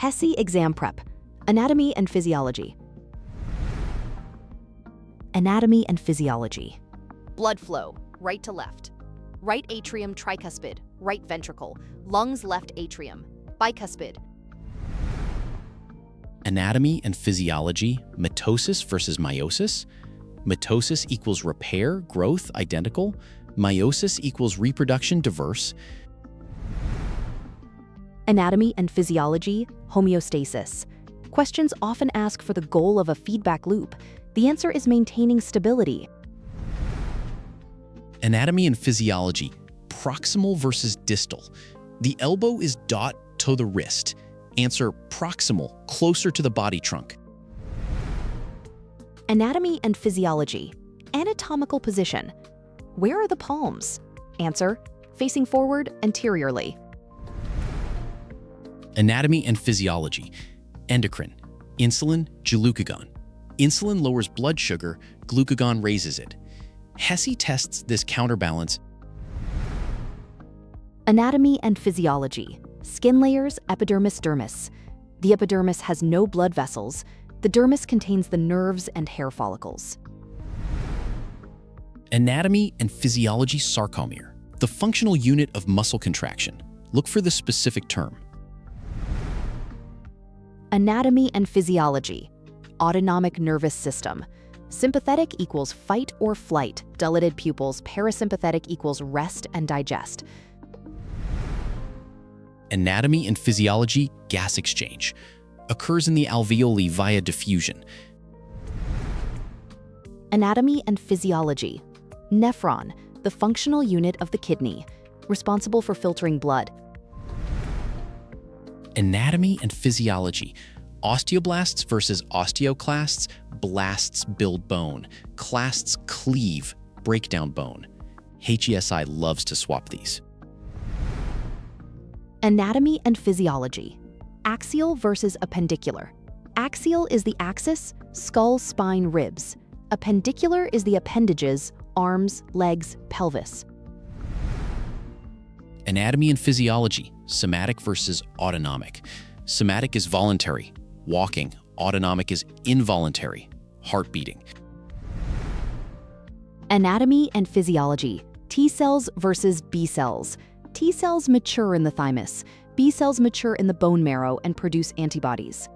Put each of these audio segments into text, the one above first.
HESI exam prep. Anatomy and physiology. Anatomy and physiology. Blood flow, right to left. Right atrium tricuspid, right ventricle. Lungs left atrium, bicuspid. Anatomy and physiology, mitosis versus meiosis. Mitosis equals repair, growth, identical. Meiosis equals reproduction, diverse. Anatomy and physiology, homeostasis. Questions often ask for the goal of a feedback loop. The answer is maintaining stability. Anatomy and physiology, proximal versus distal. The elbow is dot to the wrist. Answer proximal, closer to the body trunk. Anatomy and physiology, anatomical position. Where are the palms? Answer, facing forward anteriorly. Anatomy and physiology, endocrine, insulin, glucagon. Insulin lowers blood sugar, glucagon raises it. HESI tests this counterbalance. Anatomy and physiology, skin layers, epidermis, dermis. The epidermis has no blood vessels. The dermis contains the nerves and hair follicles. Anatomy and physiology, sarcomere, the functional unit of muscle contraction. Look for the specific term. Anatomy and physiology, autonomic nervous system. Sympathetic equals fight or flight, dilated pupils. Parasympathetic equals rest and digest. Anatomy and physiology, gas exchange. Occurs in the alveoli via diffusion. Anatomy and physiology, nephron, the functional unit of the kidney, responsible for filtering blood. Anatomy and physiology, osteoblasts versus osteoclasts. Blasts build bone, clasts cleave, break down bone. HESI loves to swap these. Anatomy and physiology, axial versus appendicular. Axial is the axis, skull, spine, ribs. Appendicular is the appendages, arms, legs, pelvis. Anatomy and physiology, somatic versus autonomic. Somatic is voluntary, walking. Autonomic is involuntary, heart beating. Anatomy and physiology, T cells versus B cells. T cells mature in the thymus. B cells mature in the bone marrow and produce antibodies.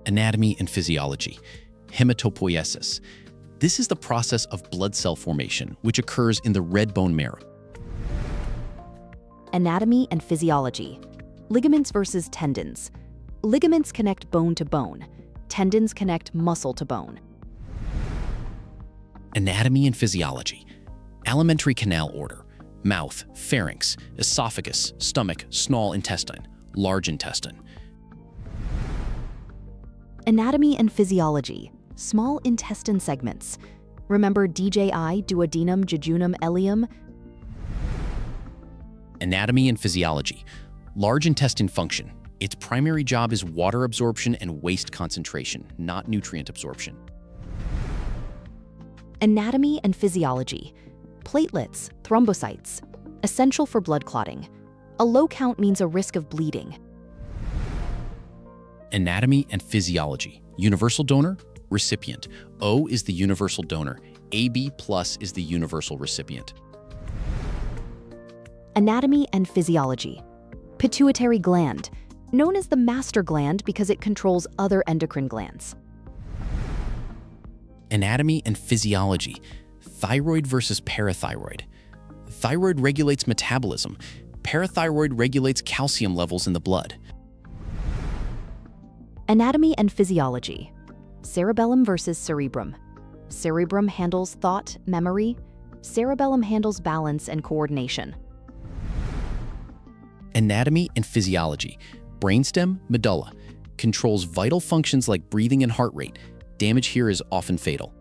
Anatomy and physiology, hematopoiesis. This is the process of blood cell formation, which occurs in the red bone marrow. Anatomy and physiology, ligaments versus tendons. Ligaments connect bone to bone. Tendons connect muscle to bone. Anatomy and physiology, alimentary canal order, mouth, pharynx, esophagus, stomach, small intestine, large intestine. Anatomy and physiology, small intestine segments. Remember DJI, duodenum, jejunum, ileum. Anatomy and physiology, large intestine function. Its primary job is water absorption and waste concentration, not nutrient absorption. Anatomy and physiology, platelets, thrombocytes, essential for blood clotting. A low count means a risk of bleeding. Anatomy and physiology, universal donor, recipient. O is the universal donor. AB+ is the universal recipient. Anatomy and physiology, pituitary gland, known as the master gland because it controls other endocrine glands. Anatomy and physiology, thyroid versus parathyroid. Thyroid regulates metabolism. Parathyroid regulates calcium levels in the blood. Anatomy and physiology, cerebellum versus cerebrum. Cerebrum handles thought, memory. Cerebellum handles balance and coordination. Anatomy and physiology, brainstem, medulla, controls vital functions like breathing and heart rate. Damage here is often fatal.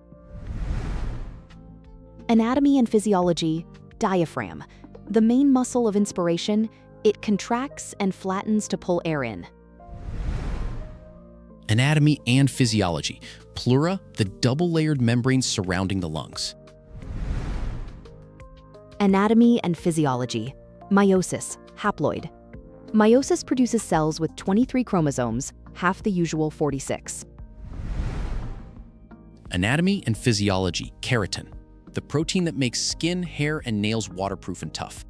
Anatomy and physiology, diaphragm, the main muscle of inspiration. It contracts and flattens to pull air in. Anatomy and physiology, pleura, the double-layered membranes surrounding the lungs. Anatomy and physiology, meiosis, haploid. Meiosis produces cells with 23 chromosomes, half the usual 46. Anatomy and physiology, keratin, the protein that makes skin, hair, and nails waterproof and tough.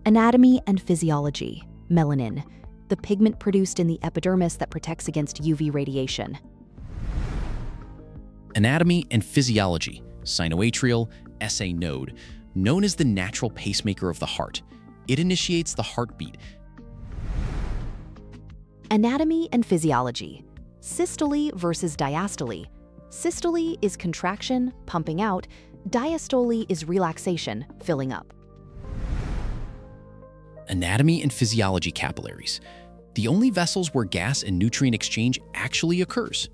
Anatomy and physiology, melanin, the pigment produced in the epidermis that protects against UV radiation. Anatomy and physiology, sinoatrial SA node, known as the natural pacemaker of the heart. It initiates the heartbeat. Anatomy and physiology, systole versus diastole. Systole is contraction, pumping out. Diastole is relaxation, filling up. Anatomy and physiology, capillaries, the only vessels where gas and nutrient exchange actually occurs.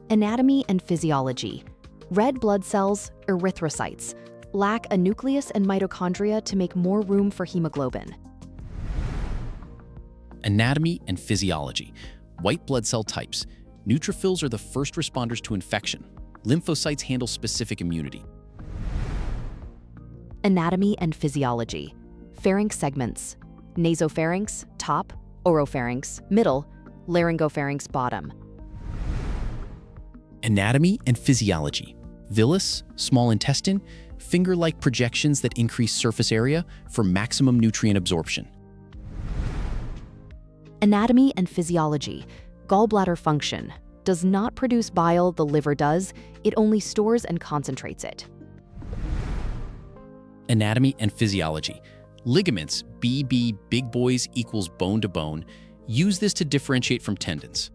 Anatomy and physiology, red blood cells, erythrocytes, lack a nucleus and mitochondria to make more room for hemoglobin. Anatomy and physiology, white blood cell types. Neutrophils are the first responders to infection. Lymphocytes handle specific immunity. Anatomy and physiology, pharynx segments, nasopharynx, top, oropharynx, middle, laryngopharynx, bottom. Anatomy and physiology, villus, small intestine, finger-like projections that increase surface area for maximum nutrient absorption. Anatomy and physiology, gallbladder function, does not produce bile, the liver does, it only stores and concentrates it. Anatomy and physiology, ligaments, BB, big boys equals bone to bone, use this to differentiate from tendons.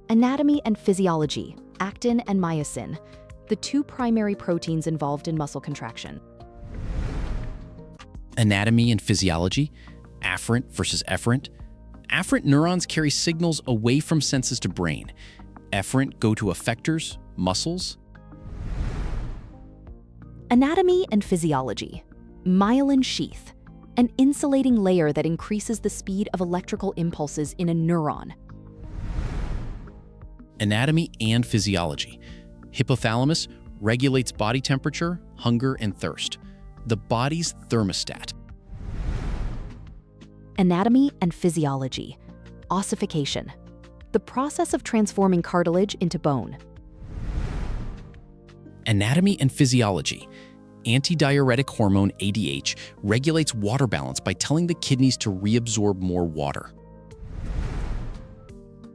Anatomy and physiology, actin and myosin, the two primary proteins involved in muscle contraction. Anatomy and physiology, afferent versus efferent. Afferent neurons carry signals away from senses to brain. Efferent go to effectors, muscles. Anatomy and physiology, myelin sheath, an insulating layer that increases the speed of electrical impulses in a neuron. Anatomy and physiology, hypothalamus regulates body temperature, hunger, and thirst. The body's thermostat. Anatomy and physiology, ossification, the process of transforming cartilage into bone. Anatomy and physiology, antidiuretic hormone ADH regulates water balance by telling the kidneys to reabsorb more water.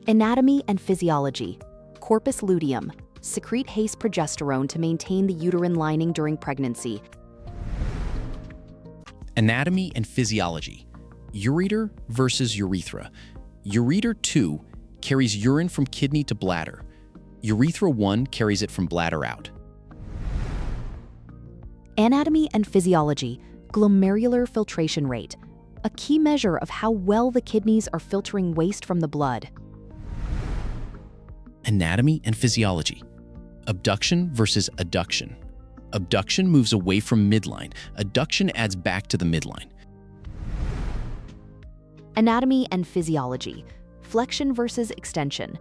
Anatomy and physiology, corpus luteum, secrete HESI progesterone to maintain the uterine lining during pregnancy. Anatomy and physiology, ureter versus urethra. Ureter 2 carries urine from kidney to bladder. Urethra 1 carries it from bladder out. Anatomy and physiology, glomerular filtration rate, a key measure of how well the kidneys are filtering waste from the blood. Anatomy and physiology, abduction versus adduction. Abduction moves away from midline. Adduction adds back to the midline. Anatomy and physiology, flexion versus extension.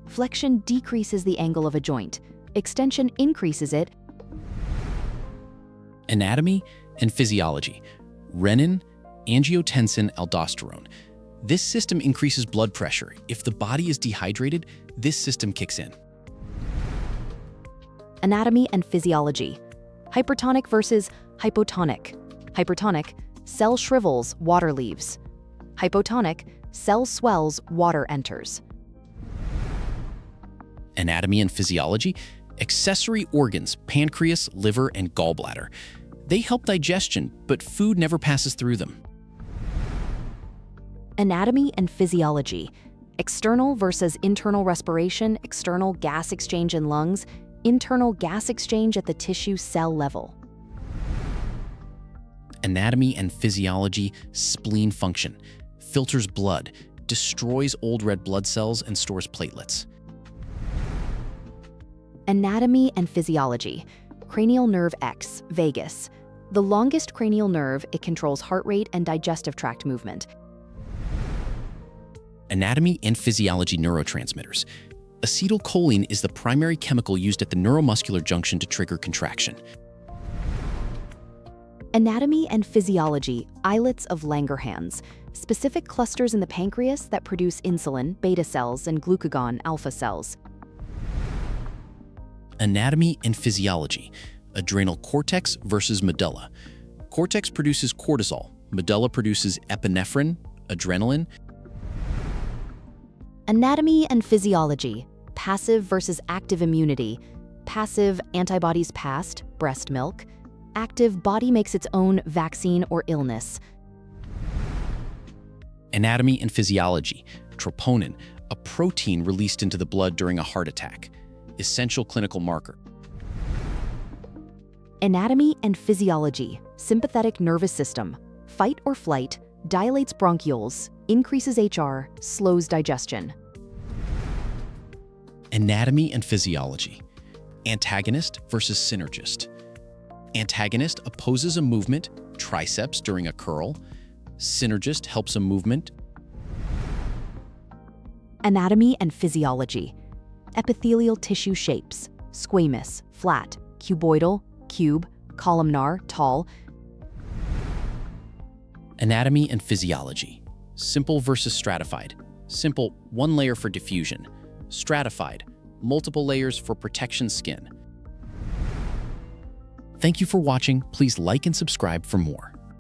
Flexion decreases the angle of a joint. Extension increases it. Anatomy and physiology, renin, angiotensin, aldosterone. This system increases blood pressure. If the body is dehydrated, this system kicks in. Anatomy and physiology, hypertonic versus hypotonic. Hypertonic, cell shrivels, water leaves. Hypotonic, cell swells, water enters. Anatomy and physiology, accessory organs, pancreas, liver, and gallbladder. They help digestion, but food never passes through them. Anatomy and physiology, external versus internal respiration, external gas exchange in lungs, internal gas exchange at the tissue cell level. Anatomy and physiology, spleen function, filters blood, destroys old red blood cells, and stores platelets. Anatomy and physiology, cranial nerve X, vagus. The longest cranial nerve, it controls heart rate and digestive tract movement. Anatomy and physiology, neurotransmitters. Acetylcholine is the primary chemical used at the neuromuscular junction to trigger contraction. Anatomy and physiology, islets of Langerhans, specific clusters in the pancreas that produce insulin, beta cells, and glucagon, alpha cells. Anatomy and physiology, adrenal cortex versus medulla. Cortex produces cortisol, medulla produces epinephrine, adrenaline. Anatomy and physiology, passive versus active immunity. Passive, antibodies past, breast milk. Active, body makes its own vaccine or illness. Anatomy and physiology, troponin, a protein released into the blood during a heart attack. Essential clinical marker. Anatomy and physiology, sympathetic nervous system. Fight or flight, dilates bronchioles, increases HR, slows digestion. Anatomy and physiology, antagonist versus synergist. Antagonist opposes a movement, triceps during a curl. Synergist helps a movement. Anatomy and physiology, epithelial tissue shapes, squamous, flat, cuboidal, cube, columnar, tall. Anatomy and physiology, simple versus stratified. Simple, one layer for diffusion. Stratified, multiple layers for protection skin. Thank you for watching. Please like and subscribe for more.